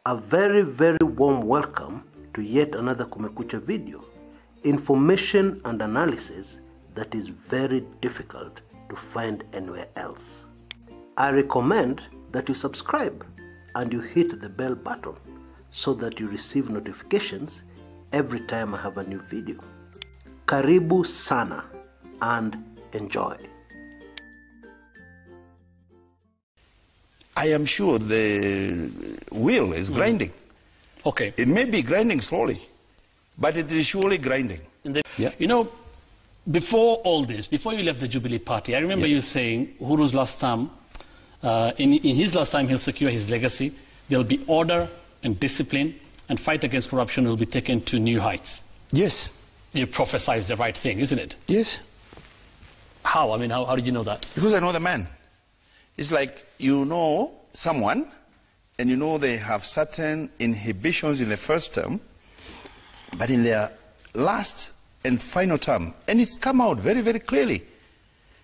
A very, very warm welcome to yet another Kumekucha video. Information and analysis that is very difficult to find anywhere else. I recommend that you subscribe and you hit the bell button so that you receive notifications every time I have a new video. Karibu sana and enjoy. I am sure the wheel is grinding. Okay. It may be grinding slowly, but it is surely grinding. You know, before all this, before you left the Jubilee Party, I remember you saying Uhuru's last term, in his last time he'll secure his legacy, there'll be order and discipline, and fight against corruption will be taken to new heights. Yes. You prophesized the right thing, isn't it? Yes. How? I mean, how did you know that? Because I know the man. It's like you know someone, and you know they have certain inhibitions in the first term, but in their last and final term, and it's come out very, very clearly.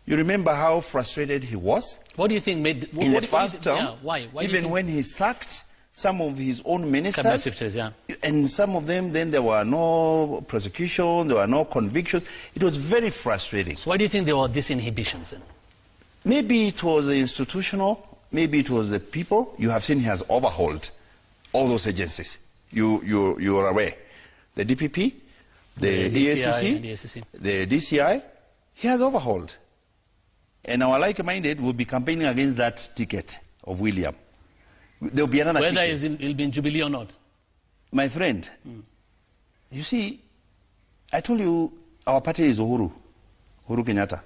You remember how frustrated he was? What do you think made... in the first term, yeah, why even when he sacked some of his own ministers, yeah. and some of them, then there were no prosecutions, there were no convictions. It was very frustrating. So why do you think there were these inhibitions then? Maybe it was institutional, maybe it was the people. You have seen he has overhauled all those agencies. You are aware. The DPP, the EACC, the DCI, he has overhauled. And our like-minded will be campaigning against that ticket of William. There will be another ticket. Whether it will be in Jubilee or not. My friend, you see, I told you our party is Uhuru Kenyatta.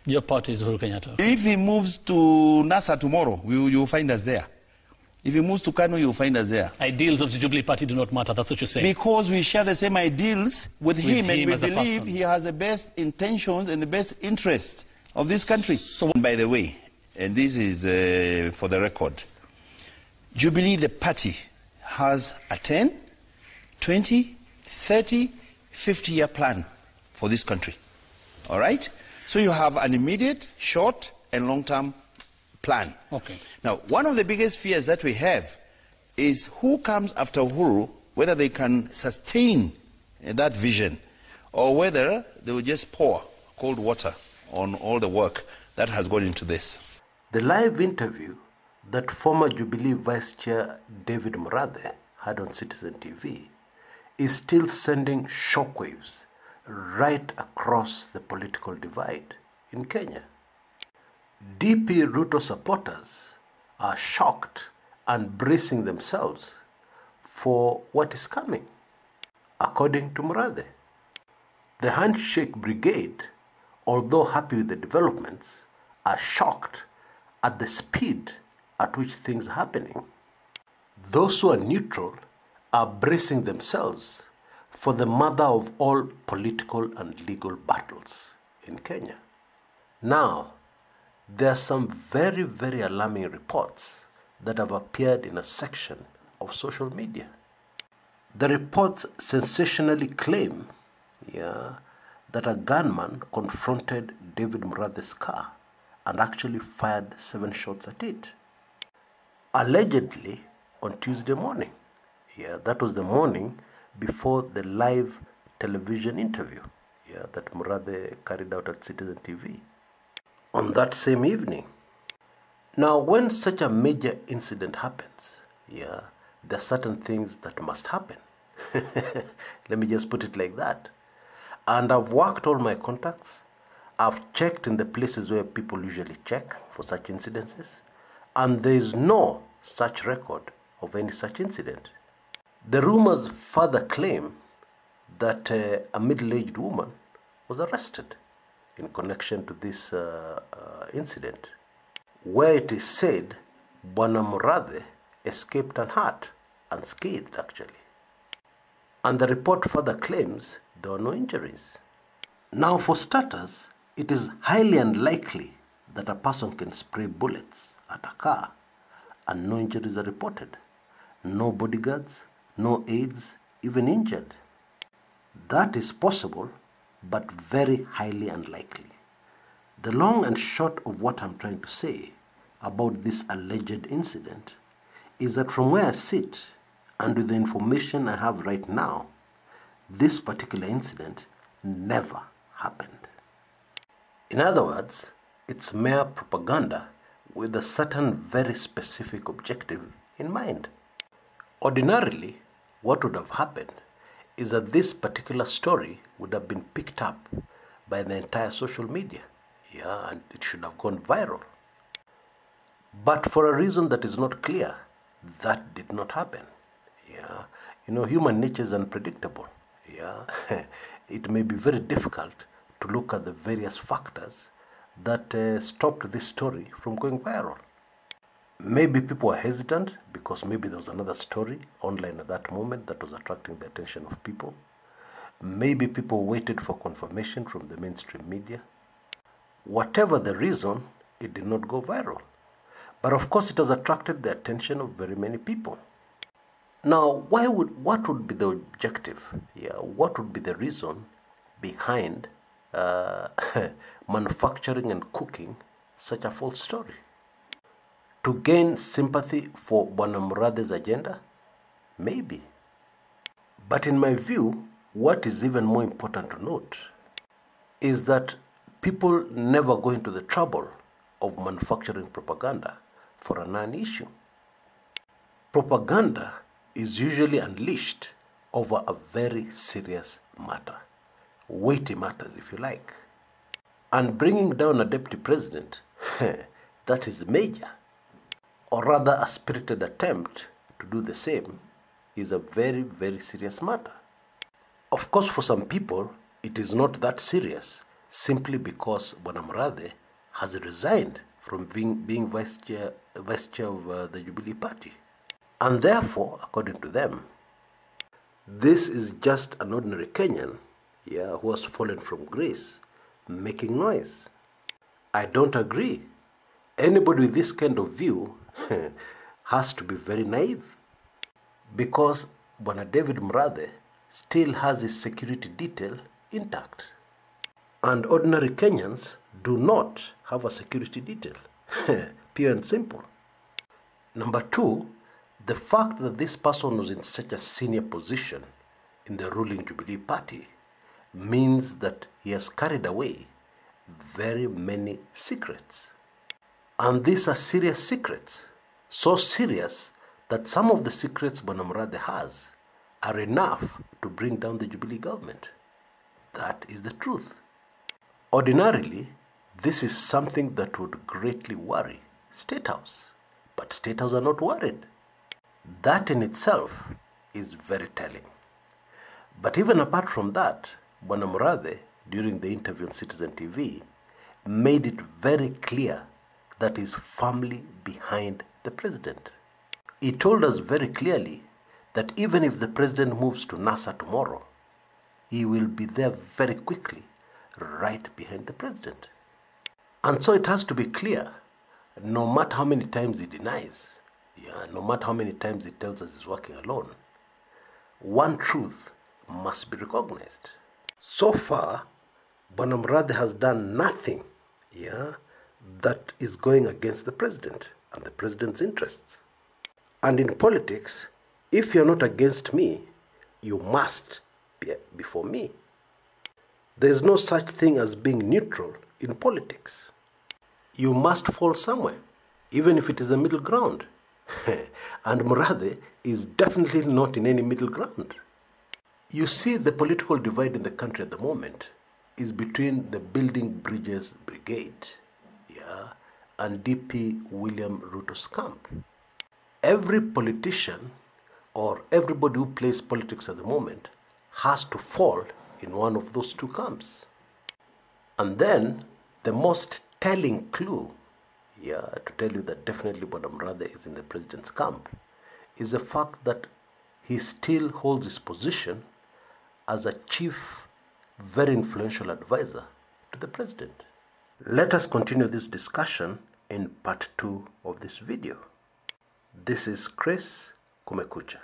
Your party is Uhuru Kenyatta. Okay. If he moves to NASA tomorrow, you'll find us there. If he moves to Kano, you'll find us there. Ideals of the Jubilee Party do not matter, that's what you're saying. Because we share the same ideals with him, and we believe he has the best intentions and the best interest of this country. So, by the way, and this is for the record, Jubilee, the party, has a 10, 20, 30, 50-year plan for this country. All right? So you have an immediate, short, and long-term plan. Okay. Now, one of the biggest fears that we have is who comes after Uhuru, whether they can sustain that vision, or whether they will just pour cold water on all the work that has gone into this. The live interview that former Jubilee Vice Chair David Murathe had on Citizen TV is still sending shockwaves right across the political divide in Kenya. DP Ruto supporters are shocked and bracing themselves for what is coming. According to Murathe, the Handshake Brigade, although happy with the developments, are shocked at the speed at which things are happening. Those who are neutral are bracing themselves for the mother of all political and legal battles in Kenya. Now, there are some very, very alarming reports that have appeared in a section of social media. The reports sensationally claim that a gunman confronted David Murathe's car and actually fired 7 shots at it. Allegedly on Tuesday morning. That was the morning before the live television interview that Murathe carried out at Citizen TV. On that same evening. Now, when such a major incident happens, there are certain things that must happen. Let me just put it like that. And I've worked all my contacts. I've checked in the places where people usually check for such incidences. And there is no such record of any such incident. The rumors further claim that a middle-aged woman was arrested in connection to this incident, where it is said Bwana Murathe escaped unhurt, unscathed actually. And the report further claims there were no injuries. Now, for starters, it is highly unlikely that a person can spray bullets at a car and no injuries are reported. No bodyguards, no aides, even injured. That is possible, but very highly unlikely. The long and short of what I'm trying to say about this alleged incident is that from where I sit and with the information I have right now, this particular incident never happened. In other words, it's mere propaganda with a certain very specific objective in mind. Ordinarily, what would have happened is that this particular story would have been picked up by the entire social media, and it should have gone viral. But for a reason that is not clear, that did not happen. Human nature is unpredictable. It may be very difficult to look at the various factors that stopped this story from going viral. Maybe people were hesitant because maybe there was another story online at that moment that was attracting the attention of people. Maybe people waited for confirmation from the mainstream media. Whatever the reason, it did not go viral. But of course it has attracted the attention of very many people. Now, what would be the objective? What would be the reason behind manufacturing and cooking such a false story? To gain sympathy for Bwana Murathe's agenda? Maybe. But in my view, what is even more important to note is that people never go into the trouble of manufacturing propaganda for a non-issue. Propaganda is usually unleashed over a very serious matter, weighty matters if you like. And bringing down a deputy president, that is major. Or rather, a spirited attempt to do the same is a very, very serious matter. Of course, for some people, it is not that serious, simply because Bwana Murathe has resigned from being vice chair of the Jubilee Party. And therefore, according to them, this is just an ordinary Kenyan, who has fallen from grace, making noise. I don't agree. Anybody with this kind of view has to be very naive, because Bwana David Murathe still has his security detail intact. And ordinary Kenyans do not have a security detail. Pure and simple. Number two, the fact that this person was in such a senior position in the ruling Jubilee Party means that he has carried away very many secrets. And these are serious secrets. So serious that some of the secrets Bwana Murathe has are enough to bring down the Jubilee government. That is the truth. Ordinarily, this is something that would greatly worry State House. But State House are not worried. That in itself is very telling. But even apart from that, Bwana Murathe, during the interview on Citizen TV, made it very clear that he is firmly behind the president. He told us very clearly that even if the president moves to NASA tomorrow, he will be there very quickly, right behind the president. And so it has to be clear, no matter how many times he denies, no matter how many times he tells us he's working alone, one truth must be recognized. So far, Bwana Murathe has done nothing, that is going against the president and the president's interests. And in politics, if you're not against me, you must be for me. There's no such thing as being neutral in politics. You must fall somewhere, even if it is the middle ground. And Murathe is definitely not in any middle ground. You see, the political divide in the country at the moment is between the Building Bridges Brigade, and DP William Ruto's camp. Every politician or everybody who plays politics at the moment has to fall in one of those two camps. And then the most telling clue, to tell you that definitely Bwana Murathe is in the president's camp, is the fact that he still holds his position as a chief, very influential advisor to the president. Let us continue this discussion in part 2 of this video. This is Chris Kumekucha.